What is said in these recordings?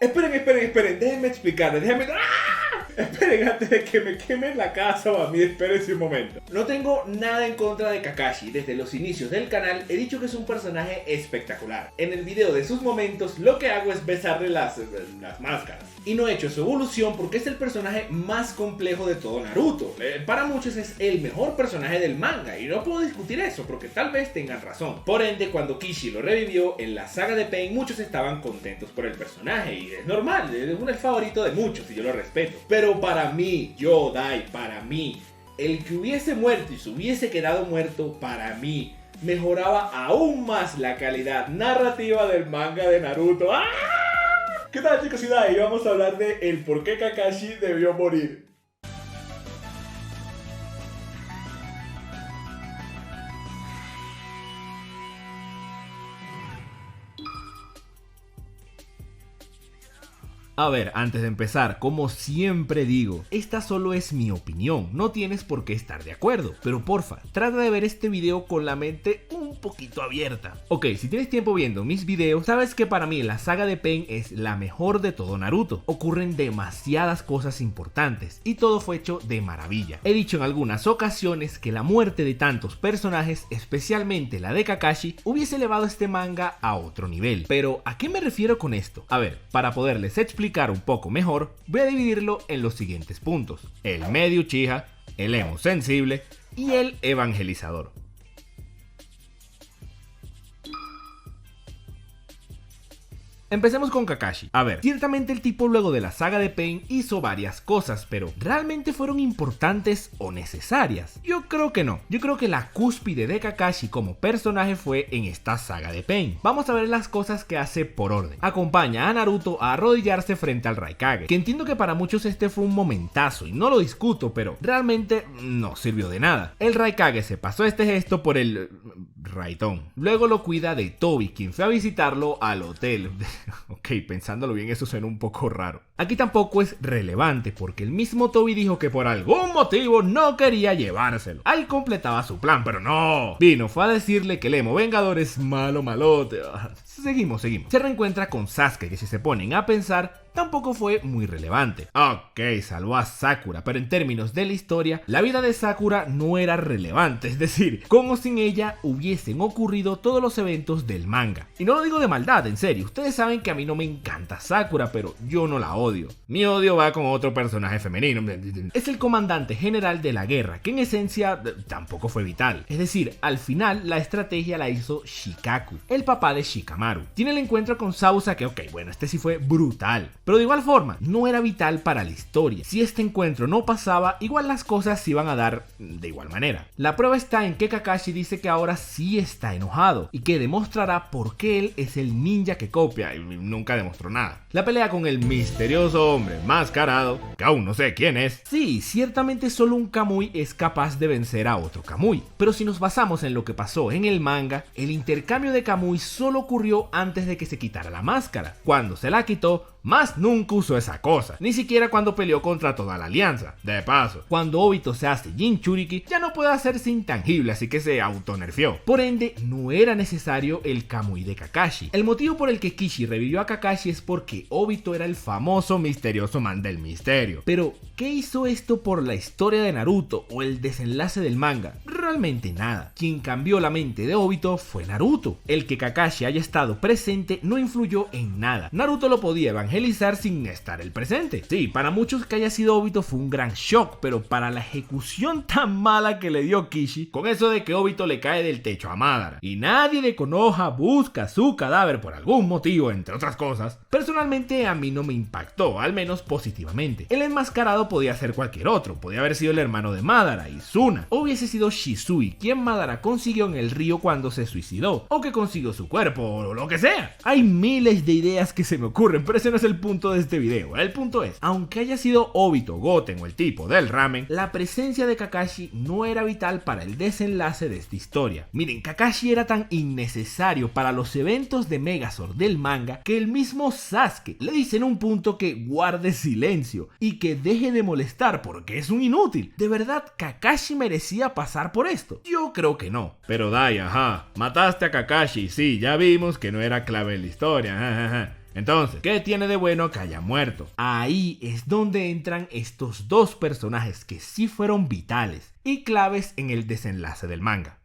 Esperen, déjenme explicarles, Esperen, antes de que me quemen la casa o a mí, espérense un momento. No tengo nada en contra de Kakashi. Desde los inicios del canal he dicho que es un personaje espectacular. En el video de sus momentos lo que hago es besarle las máscaras. Y no he hecho su evolución porque es el personaje más complejo de todo Naruto. Para muchos es el mejor personaje del manga y no puedo discutir eso porque tal vez tengan razón. Por ende, cuando Kishi lo revivió en la saga de Pain, muchos estaban contentos por el personaje y es normal, es el favorito de muchos y yo lo respeto. Pero para mí, para mí, el que hubiese muerto y se hubiese quedado muerto, para mí, mejoraba aún más la calidad narrativa del manga de Naruto. ¡Ah! ¿Qué tal, chicos? Y vamos a hablar de el por qué Kakashi debió morir. A ver, antes de empezar, como siempre digo, esta solo es mi opinión, no tienes por qué estar de acuerdo, pero porfa, trata de ver este video con la mente un poquito abierta. Ok, si tienes tiempo viendo mis videos, sabes que para mí la saga de Pain es la mejor de todo Naruto. Ocurren demasiadas cosas importantes y todo fue hecho de maravilla. He dicho en algunas ocasiones que la muerte de tantos personajes, especialmente la de Kakashi, hubiese elevado este manga a otro nivel. Pero, ¿a qué me refiero con esto? A ver, para poderles explicar un poco mejor, voy a dividirlo en los siguientes puntos: el medio Uchiha, el emo sensible y el evangelizador. Empecemos con Kakashi. A ver, ciertamente el tipo luego de la saga de Pain hizo varias cosas, pero ¿realmente fueron importantes o necesarias? Yo creo que no. Yo creo que la cúspide de Kakashi como personaje fue en esta saga de Pain. Vamos a ver las cosas que hace por orden. Acompaña a Naruto a arrodillarse frente al Raikage, que entiendo que para muchos este fue un momentazo y no lo discuto, pero realmente no sirvió de nada. El Raikage se pasó este gesto por el Raitón. Luego lo cuida de Tobi, quien fue a visitarlo al hotel. Ok, pensándolo bien, eso suena un poco raro. Aquí tampoco es relevante porque el mismo Tobi dijo que por algún motivo no quería llevárselo. Ahí completaba su plan, pero no. Fue a decirle que el emo vengador es malote. Seguimos. Se reencuentra con Sasuke, que si se ponen a pensar, tampoco fue muy relevante. Ok, salvó a Sakura, pero en términos de la historia, la vida de Sakura no era relevante. Es decir, con o sin ella hubiesen ocurrido todos los eventos del manga. Y no lo digo de maldad, en serio. Ustedes saben que a mí no me encanta Sakura, pero yo no la odio. Mi odio va con otro personaje femenino. Es el comandante general de la guerra, que en esencia tampoco fue vital. Es decir, al final la estrategia la hizo Shikaku, el papá de Shikamaru. Tiene el encuentro con Sausa que, ok, bueno, este sí fue brutal, pero de igual forma, no era vital para la historia. Si este encuentro no pasaba, igual las cosas se iban a dar de igual manera. La prueba está en que Kakashi dice que ahora sí está enojado y que demostrará por qué él es el ninja que copia y nunca demostró nada. La pelea con el misterioso hombre mascarado, que aún no sé quién es. Sí, ciertamente solo un Kamui es capaz de vencer a otro Kamui, pero si nos basamos en lo que pasó en el manga, el intercambio de Kamui solo ocurrió antes de que se quitara la máscara. Cuando se la quitó, más nunca usó esa cosa, ni siquiera cuando peleó contra toda la alianza. De paso, cuando Obito se hace Jinchuriki, ya no puede hacerse intangible, así que se autonerfió. Por ende, no era necesario el Kamui de Kakashi. El motivo por el que Kishi revivió a Kakashi es porque Obito era el famoso misterioso man del misterio. Pero, ¿qué hizo esto por la historia de Naruto o el desenlace del manga? Realmente nada. Quien cambió la mente de Obito fue Naruto. El que Kakashi haya estado presente no influyó en nada. Naruto lo podía evangelizar sin estar el presente. Sí, para muchos que haya sido Obito fue un gran shock, pero para la ejecución tan mala que le dio Kishi, con eso de que Obito le cae del techo a Madara y nadie de Konoha busca su cadáver por algún motivo, entre otras cosas, personalmente a mí no me impactó, al menos positivamente. El enmascarado podía ser cualquier otro, podía haber sido el hermano de Madara, Izuna, o hubiese sido Shisui, quien Madara consiguió en el río cuando se suicidó, o que consiguió su cuerpo, o lo que sea. Hay miles de ideas que se me ocurren, pero ese no es el punto de este video. El punto es, aunque haya sido Obito, Goten o el tipo del ramen, la presencia de Kakashi no era vital para el desenlace de esta historia. Miren, Kakashi era tan innecesario para los eventos de Megazord del manga que el mismo Sasuke le dice en un punto que guarde silencio y que deje de molestar porque es un inútil. ¿De verdad Kakashi merecía pasar por esto? Yo creo que no. Pero Dai, mataste a Kakashi, sí, ya vimos que no era clave en la historia, Entonces, ¿qué tiene de bueno que haya muerto? Ahí es donde entran estos dos personajes que sí fueron vitales y claves en el desenlace del manga.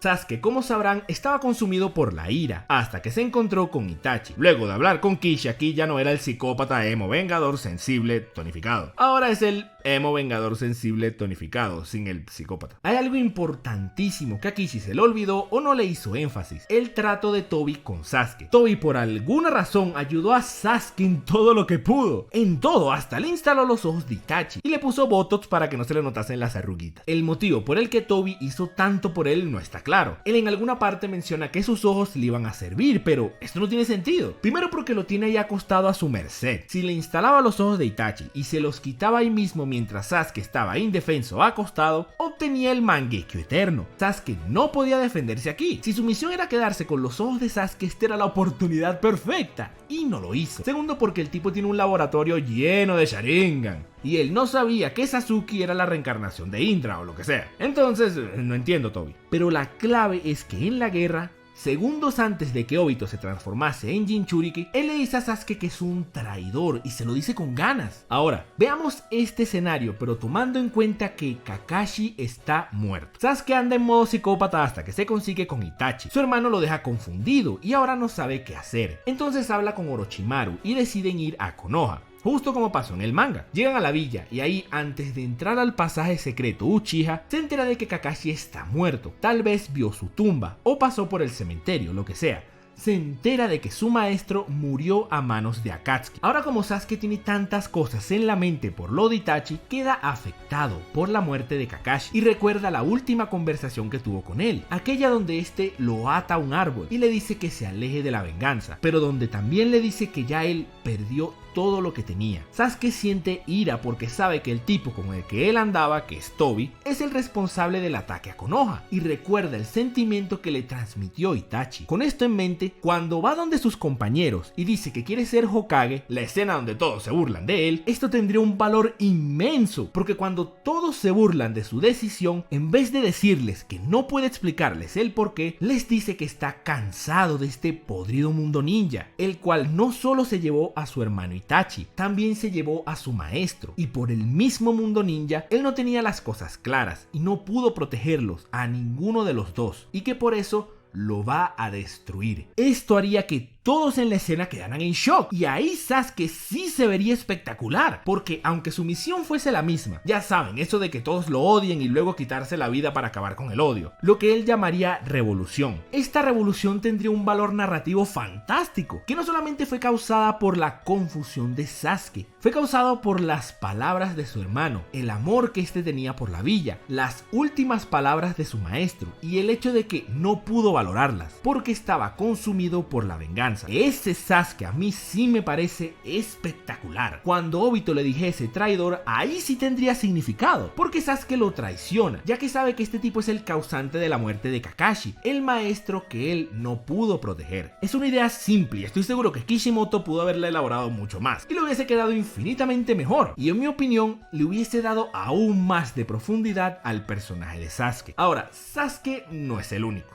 Sasuke, como sabrán, estaba consumido por la ira, hasta que se encontró con Itachi. Luego de hablar con Kishi, aquí ya no era el psicópata emo vengador sensible tonificado. Ahora es el emo vengador sensible tonificado, sin el psicópata. Hay algo importantísimo que a Kishi se le olvidó o no le hizo énfasis: el trato de Tobi con Sasuke. Tobi por alguna razón ayudó a Sasuke en todo lo que pudo. En todo, hasta le instaló los ojos de Itachi y le puso botox para que no se le notasen las arruguitas. El motivo por el que Tobi hizo tanto por él no está claro. Él en alguna parte menciona que sus ojos le iban a servir, pero esto no tiene sentido. Primero porque lo tiene ahí acostado a su merced. Si le instalaba los ojos de Itachi y se los quitaba ahí mismo mientras Sasuke estaba indefenso acostado, obtenía el Mangekyo eterno. Sasuke no podía defenderse aquí. Si su misión era quedarse con los ojos de Sasuke, esta era la oportunidad perfecta, y no lo hizo. Segundo porque el tipo tiene un laboratorio lleno de Sharingan y él no sabía que Sasuke era la reencarnación de Indra o lo que sea. Entonces, no entiendo, Tobi. Pero la clave es que en la guerra, segundos antes de que Obito se transformase en Jinchuriki, él le dice a Sasuke que es un traidor y se lo dice con ganas. Ahora, veamos este escenario, pero tomando en cuenta que Kakashi está muerto. Sasuke anda en modo psicópata hasta que se consigue con Itachi. Su hermano lo deja confundido y ahora no sabe qué hacer. Entonces habla con Orochimaru y deciden ir a Konoha. Justo como pasó en el manga. Llegan a la villa y ahí, antes de entrar al pasaje secreto Uchiha, se entera de que Kakashi está muerto. Tal vez vio su tumba o pasó por el cementerio, lo que sea. Se entera de que su maestro murió a manos de Akatsuki. Ahora, como Sasuke tiene tantas cosas en la mente por lo de Itachi, queda afectado por la muerte de Kakashi y recuerda la última conversación que tuvo con él, aquella donde este lo ata a un árbol y le dice que se aleje de la venganza, pero donde también le dice que ya él perdió todo lo que tenía. Sasuke siente ira porque sabe que el tipo con el que él andaba, que es Tobi, es el responsable del ataque a Konoha y recuerda el sentimiento que le transmitió Itachi. Con esto en mente, cuando va donde sus compañeros y dice que quiere ser Hokage, la escena donde todos se burlan de él, esto tendría un valor inmenso, porque cuando todos se burlan de su decisión, en vez de decirles que no puede explicarles el porqué, les dice que está cansado de este podrido mundo ninja, el cual no solo se llevó a su hermano Itachi, también se llevó a su maestro, y por el mismo mundo ninja, él no tenía las cosas claras y no pudo protegerlos a ninguno de los dos, y que por eso lo va a destruir. Esto haría que todos en la escena quedaran en shock, y ahí Sasuke sí se vería espectacular, porque aunque su misión fuese la misma, ya saben, eso de que todos lo odien y luego quitarse la vida para acabar con el odio, lo que él llamaría revolución. Esta revolución tendría un valor narrativo fantástico, que no solamente fue causada por la confusión de Sasuke, fue causado por las palabras de su hermano, el amor que este tenía por la villa, las últimas palabras de su maestro y el hecho de que no pudo valorarlas, porque estaba consumido por la venganza. Ese Sasuke a mí sí me parece espectacular. Cuando Obito le dijese traidor, ahí sí tendría significado, porque Sasuke lo traiciona, ya que sabe que este tipo es el causante de la muerte de Kakashi, el maestro que él no pudo proteger. Es una idea simple y estoy seguro que Kishimoto pudo haberla elaborado mucho más y le hubiese quedado infinitamente mejor, y en mi opinión le hubiese dado aún más de profundidad al personaje de Sasuke. Ahora, Sasuke no es el único.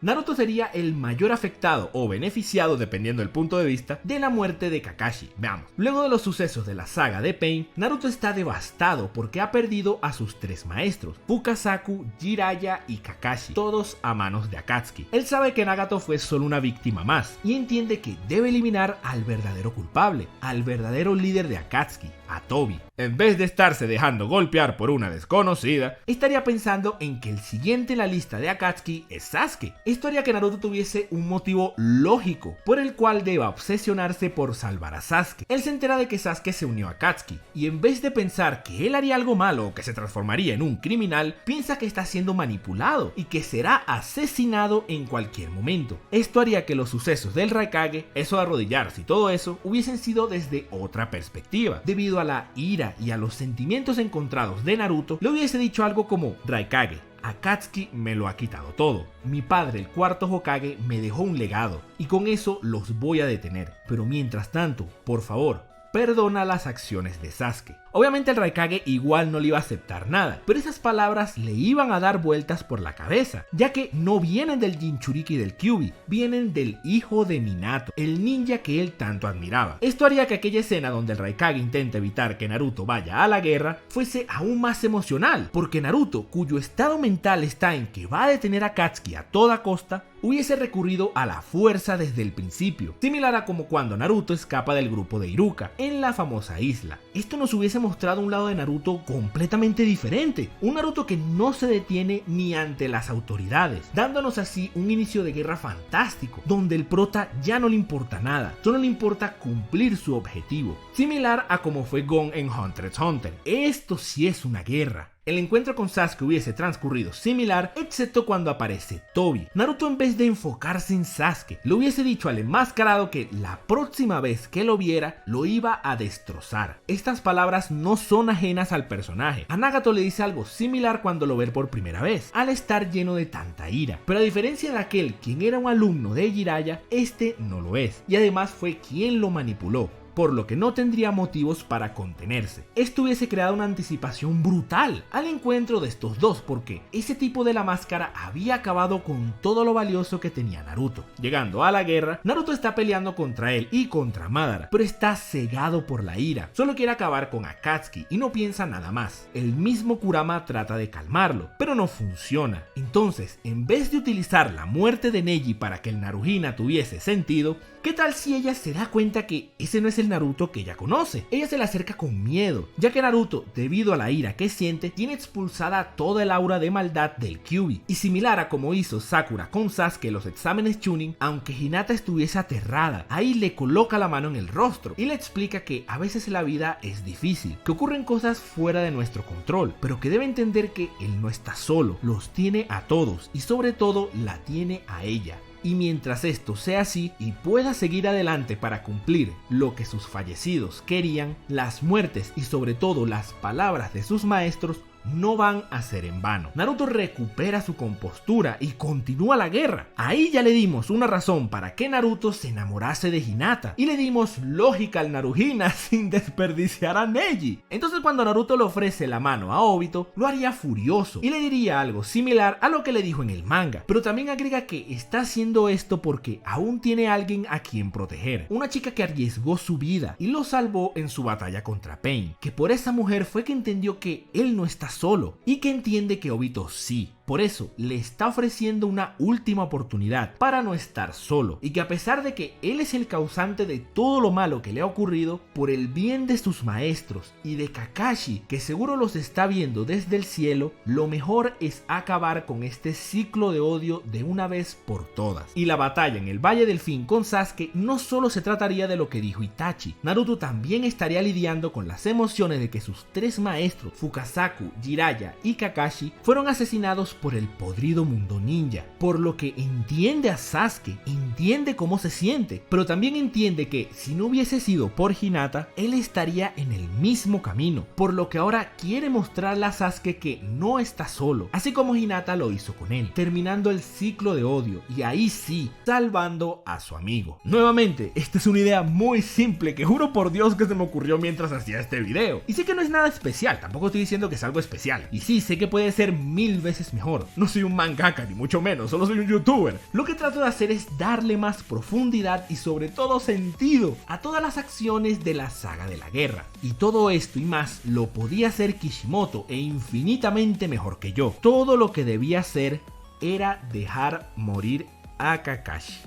Naruto sería el mayor afectado o beneficiado, dependiendo del punto de vista, de la muerte de Kakashi. Veamos. Luego de los sucesos de la saga de Pain, Naruto está devastado porque ha perdido a sus tres maestros, Fukasaku, Jiraiya y Kakashi, todos a manos de Akatsuki. Él sabe que Nagato fue solo una víctima más y entiende que debe eliminar al verdadero culpable, al verdadero líder de Akatsuki, a Tobi. En vez de estarse dejando golpear por una desconocida, estaría pensando en que el siguiente en la lista de Akatsuki es Sasuke. Esto haría que Naruto tuviese un motivo lógico por el cual deba obsesionarse por salvar a Sasuke. Él se entera de que Sasuke se unió a Akatsuki y en vez de pensar que él haría algo malo o que se transformaría en un criminal, piensa que está siendo manipulado y que será asesinado en cualquier momento. Esto haría que los sucesos del Raikage, eso de arrodillarse y todo eso, hubiesen sido desde otra perspectiva. Debido a la ira y a los sentimientos encontrados de Naruto, le hubiese dicho algo como: Raikage, Akatsuki me lo ha quitado todo. Mi padre, el cuarto Hokage, me dejó un legado y con eso los voy a detener. Pero mientras tanto, por favor, perdona las acciones de Sasuke. Obviamente el Raikage igual no le iba a aceptar nada, pero esas palabras le iban a dar vueltas por la cabeza, ya que no vienen del Jinchuriki del Kyuubi, vienen del hijo de Minato, el ninja que él tanto admiraba. Esto haría que aquella escena donde el Raikage intenta evitar que Naruto vaya a la guerra fuese aún más emocional, porque Naruto, cuyo estado mental está en que va a detener a Akatsuki a toda costa, hubiese recurrido a la fuerza desde el principio, similar a como cuando Naruto escapa del grupo de Iruka en la famosa isla. Esto nos hubiese mostrado un lado de Naruto completamente diferente, un Naruto que no se detiene ni ante las autoridades, dándonos así un inicio de guerra fantástico, donde el prota ya no le importa nada, solo le importa cumplir su objetivo, similar a como fue Gon en Hunter x Hunter. Esto sí es una guerra. El encuentro con Sasuke hubiese transcurrido similar, excepto cuando aparece Tobi. Naruto, en vez de enfocarse en Sasuke, le hubiese dicho al enmascarado que la próxima vez que lo viera, lo iba a destrozar. Estas palabras no son ajenas al personaje. A Nagato le dice algo similar cuando lo ve por primera vez, al estar lleno de tanta ira. Pero a diferencia de aquel quien era un alumno de Jiraiya, este no lo es, y además fue quien lo manipuló, por lo que no tendría motivos para contenerse. Esto hubiese creado una anticipación brutal al encuentro de estos dos, porque ese tipo de la máscara había acabado con todo lo valioso que tenía Naruto. Llegando a la guerra, Naruto está peleando contra él y contra Madara, pero está cegado por la ira. Solo quiere acabar con Akatsuki y no piensa nada más. El mismo Kurama trata de calmarlo, pero no funciona. Entonces, en vez de utilizar la muerte de Neji para que el Naruhina tuviese sentido, ¿qué tal si ella se da cuenta que ese no es el Naruto que ella conoce? Ella se le acerca con miedo, ya que Naruto, debido a la ira que siente, tiene expulsada toda el aura de maldad del Kyuubi. Y similar a como hizo Sakura con Sasuke en los exámenes Chunin, aunque Hinata estuviese aterrada, ahí le coloca la mano en el rostro y le explica que a veces la vida es difícil, que ocurren cosas fuera de nuestro control, pero que debe entender que él no está solo, los tiene a todos y sobre todo la tiene a ella. Y mientras esto sea así y pueda seguir adelante para cumplir lo que sus fallecidos querían, las muertes y sobre todo las palabras de sus maestros no van a ser en vano. Naruto recupera su compostura y continúa la guerra. Ahí ya le dimos una razón para que Naruto se enamorase de Hinata y le dimos lógica al Naruhina sin desperdiciar a Neji. Entonces cuando Naruto le ofrece la mano a Obito, lo haría furioso y le diría algo similar a lo que le dijo en el manga, pero también agrega que está haciendo esto porque aún tiene a alguien a quien proteger, una chica que arriesgó su vida y lo salvó en su batalla contra Pain, que por esa mujer fue que entendió que él no está solo y que entiende que Obito sí. Por eso le está ofreciendo una última oportunidad para no estar solo, y que a pesar de que él es el causante de todo lo malo que le ha ocurrido, por el bien de sus maestros y de Kakashi, que seguro los está viendo desde el cielo, lo mejor es acabar con este ciclo de odio de una vez por todas. Y la batalla en el Valle del Fin con Sasuke no solo se trataría de lo que dijo Itachi. Naruto también estaría lidiando con las emociones de que sus tres maestros, Fukasaku, Jiraiya y Kakashi, fueron asesinados por el podrido mundo ninja, por lo que entiende a Sasuke, entiende cómo se siente, pero también entiende que si no hubiese sido por Hinata, él estaría en el mismo camino, por lo que ahora quiere mostrarle a Sasuke que no está solo, así como Hinata lo hizo con él, terminando el ciclo de odio y ahí sí, salvando a su amigo. Nuevamente, esta es una idea muy simple que juro por Dios que se me ocurrió mientras hacía este video, y sé que no es nada especial, tampoco estoy diciendo que es algo especial, y sí, sé que puede ser 1000 veces mejor. No soy un mangaka ni mucho menos, solo soy un youtuber. Lo que trato de hacer es darle más profundidad y sobre todo sentido a todas las acciones de la saga de la guerra. Y todo esto y más lo podía hacer Kishimoto e infinitamente mejor que yo. Todo lo que debía hacer era dejar morir a Kakashi.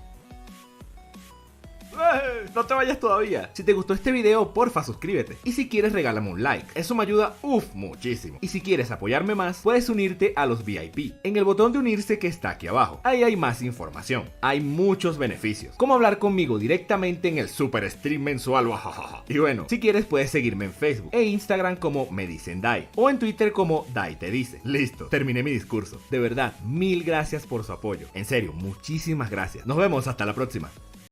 No te vayas todavía. Si te gustó este video, porfa suscríbete. Y si quieres, regálame un like. Eso me ayuda muchísimo. Y si quieres apoyarme más, puedes unirte a los VIP en el botón de unirse que está aquí abajo. Ahí hay más información. Hay muchos beneficios, como hablar conmigo directamente en el super stream mensual. Y bueno, si quieres puedes seguirme en Facebook e Instagram como Me Dicen Dai, o en Twitter como Dai Te Dice. Listo, terminé mi discurso. De verdad, 1000 gracias por su apoyo. En serio, muchísimas gracias. Nos vemos hasta la próxima.